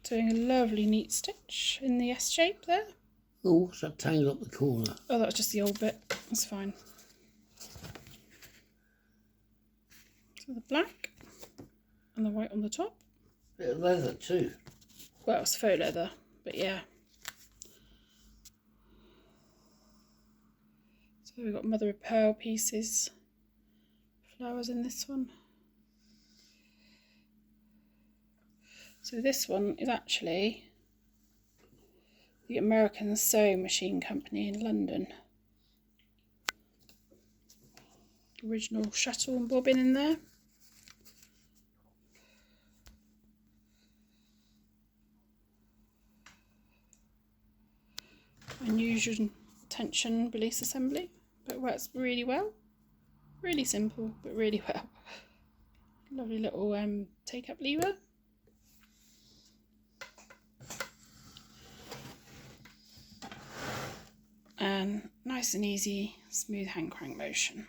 Doing a lovely neat stitch in the S shape there. Oh, what's that tangle up the corner? Oh, that was just the old bit. That's fine. So the black and the white on the top. Bit of leather too. Well, it's faux leather, but yeah. So we've got mother of pearl pieces, flowers in this one. So this one is actually the American Sewing Machine Company in London. Original shuttle and bobbin in there. Unusual tension release assembly, but it works really well. Really simple, but really well. Lovely little take-up lever. And nice and easy, smooth hand crank motion.